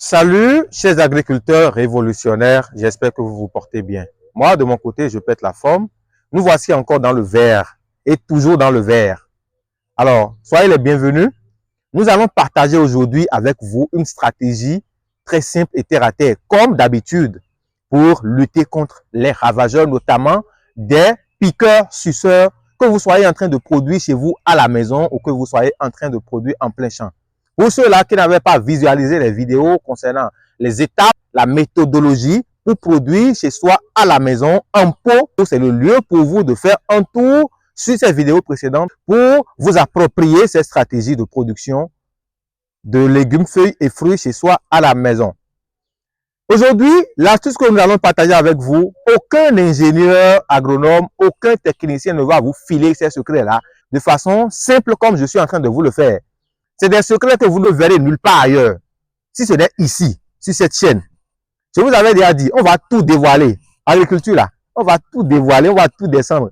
Salut, chers agriculteurs révolutionnaires, j'espère que vous vous portez bien. Moi, de mon côté, je pète la forme. Nous voici encore dans le vert et toujours dans le vert. Alors, soyez les bienvenus. Nous allons partager aujourd'hui avec vous une stratégie très simple et terre à terre, comme d'habitude, pour lutter contre les ravageurs, notamment des piqueurs-suceurs, que vous soyez en train de produire chez vous à la maison ou que vous soyez en train de produire en plein champ. Pour ceux-là qui n'avaient pas visualisé les vidéos concernant les étapes, la méthodologie pour produire chez soi à la maison en pot, c'est le lieu pour vous de faire un tour sur ces vidéos précédentes pour vous approprier ces stratégies de production de légumes, feuilles et fruits chez soi à la maison. Aujourd'hui, l'astuce que nous allons partager avec vous, aucun ingénieur agronome, aucun technicien ne va vous filer ces secrets-là de façon simple comme je suis en train de vous le faire. C'est des secrets que vous ne verrez nulle part ailleurs. Si ce n'est ici, sur cette chaîne. Je vous avais déjà dit, on va tout dévoiler. Agriculture là, on va tout dévoiler, on va tout descendre.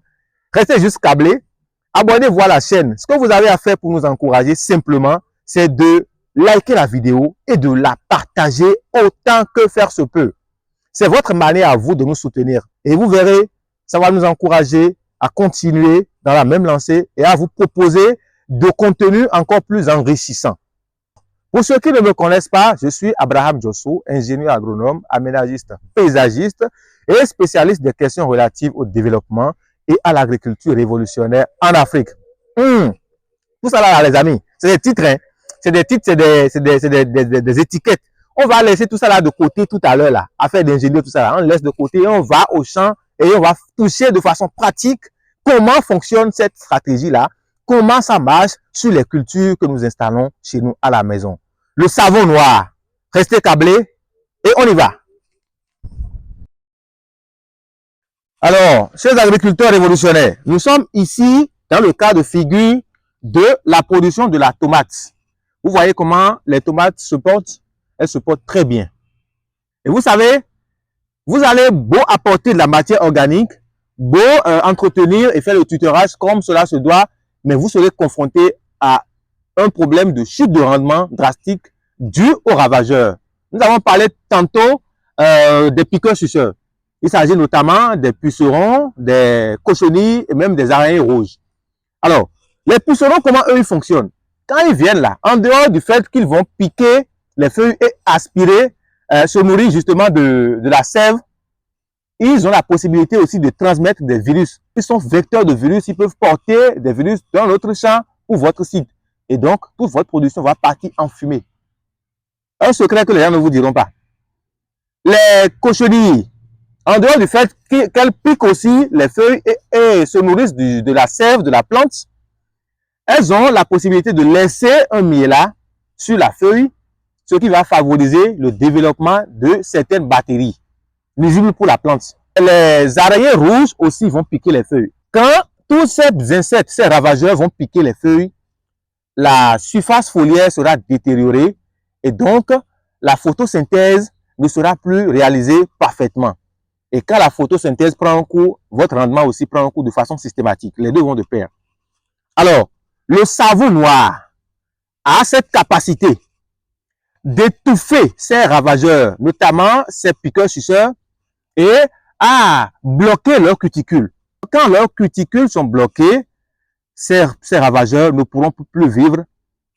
Restez juste câblés. Abonnez-vous à la chaîne. Ce que vous avez à faire pour nous encourager simplement, c'est de liker la vidéo et de la partager autant que faire se peut. C'est votre manière à vous de nous soutenir. Et vous verrez, ça va nous encourager à continuer dans la même lancée et à vous proposer de contenu encore plus enrichissant. Pour ceux qui ne me connaissent pas, je suis Abraham Djosso, ingénieur agronome, aménagiste, paysagiste et spécialiste des questions relatives au développement et à l'agriculture révolutionnaire en Afrique. Tout ça là, les amis, c'est des titres, hein? C'est des titres, c'est des étiquettes. On va laisser tout ça là de côté tout à l'heure là, affaire d'ingénieur, tout ça là. On laisse de côté et on va au champ et on va toucher de façon pratique comment fonctionne cette stratégie là. Comment ça marche sur les cultures que nous installons chez nous à la maison. Le savon noir. Restez câblés et on y va. Alors, chers agriculteurs révolutionnaires, nous sommes ici dans le cas de figure de la production de la tomate. Vous voyez comment les tomates se portent? Elles se portent très bien. Et vous savez, vous allez beau apporter de la matière organique, beau entretenir et faire le tutorage comme cela se doit, mais vous serez confronté à un problème de chute de rendement drastique dû aux ravageurs. Nous avons parlé tantôt des piqueurs-suceurs. Il s'agit notamment des pucerons, des cochonniers et même des araignées rouges. Alors, les pucerons, comment eux ils fonctionnent? Quand ils viennent là, en dehors du fait qu'ils vont piquer les feuilles et aspirer, se nourrir justement de la sève, ils ont la possibilité aussi de transmettre des virus. Ils sont vecteurs de virus, ils peuvent porter des virus dans notre champ ou votre site. Et donc, toute votre production va partir en fumée. Un secret que les gens ne vous diront pas. Les cochonniers, en dehors du fait qu'elles piquent aussi les feuilles et se nourrissent de la sève de la plante, elles ont la possibilité de laisser un miella sur la feuille, ce qui va favoriser le développement de certaines bactéries nuisibles pour la plante. Les araignées rouges aussi vont piquer les feuilles. Quand tous ces insectes, ces ravageurs vont piquer les feuilles, la surface foliaire sera détériorée et donc la photosynthèse ne sera plus réalisée parfaitement. Et quand la photosynthèse prend un coup, votre rendement aussi prend un coup de façon systématique. Les deux vont de pair. Alors, le savon noir a cette capacité d'étouffer ces ravageurs, notamment ces piqueurs-suceurs, et à bloquer leurs cuticules. Quand leurs cuticules sont bloquées, ces ravageurs ne pourront plus vivre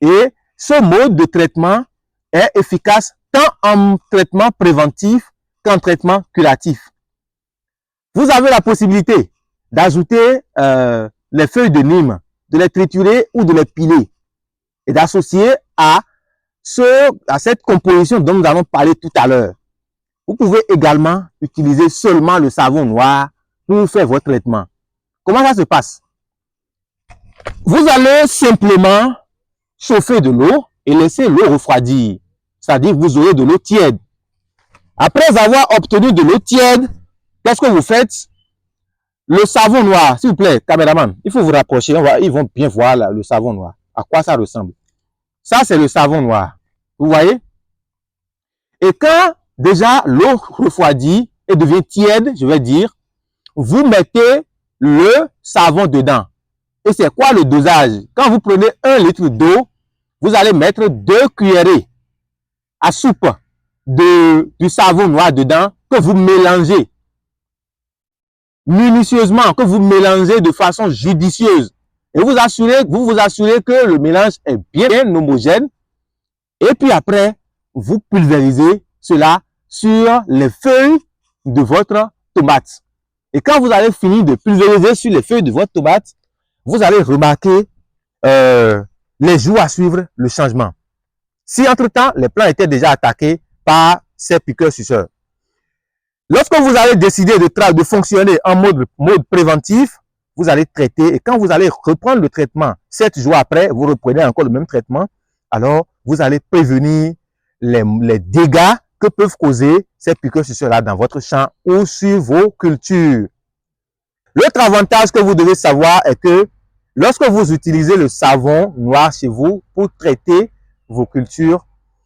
et ce mode de traitement est efficace tant en traitement préventif qu'en traitement curatif. Vous avez la possibilité d'ajouter les feuilles de Nîmes, de les triturer ou de les piler et d'associer à cette composition dont nous allons parler tout à l'heure. Vous pouvez également utiliser seulement le savon noir pour faire votre traitement. Comment ça se passe? Vous allez simplement chauffer de l'eau et laisser l'eau refroidir. C'est-à-dire que vous aurez de l'eau tiède. Après avoir obtenu de l'eau tiède, qu'est-ce que vous faites? Le savon noir, s'il vous plaît, caméraman, il faut vous rapprocher, ils vont bien voir là, le savon noir. À quoi ça ressemble? Ça, c'est le savon noir. Vous voyez? Et quand déjà l'eau refroidit et devient tiède, je vais dire, vous mettez le savon dedans. Et c'est quoi le dosage? Quand vous prenez 1 litre d'eau, vous allez mettre 2 cuillerées à soupe du savon noir dedans, que vous mélangez minutieusement, que vous mélangez de façon judicieuse. Et vous vous assurez que le mélange est bien homogène. Et puis après, vous pulvérisez cela sur les feuilles de votre tomate. Et quand vous allez finir de pulvériser sur les feuilles de votre tomate, vous allez remarquer les jours à suivre le changement. Si entre-temps, les plants étaient déjà attaqués par ces piqueurs-suceurs. Lorsque vous allez décider de fonctionner en mode préventif, vous allez traiter et quand vous allez reprendre le traitement 7 jours après, vous reprenez encore le même traitement, alors vous allez prévenir les dégâts que peuvent causer ces piqueurs-suceurs-là dans votre champ ou sur vos cultures. L'autre avantage que vous devez savoir est que lorsque vous utilisez le savon noir chez vous pour traiter vos cultures,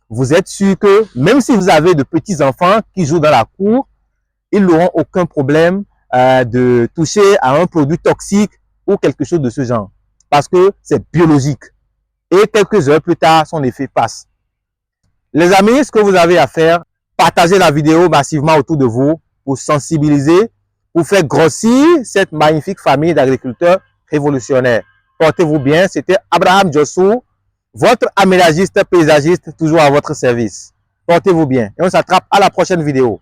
vous êtes sûr que même si vous avez de petits enfants qui jouent dans la cour, ils n'auront aucun problème de toucher à un produit toxique ou quelque chose de ce genre. Parce que c'est biologique. Et quelques heures plus tard, son effet passe. Les amis, ce que vous avez à faire, partagez la vidéo massivement autour de vous pour sensibiliser, pour faire grossir cette magnifique famille d'agriculteurs révolutionnaires. Portez-vous bien. C'était Abraham Djossou, votre aménagiste paysagiste, toujours à votre service. Portez-vous bien. Et on s'attrape à la prochaine vidéo.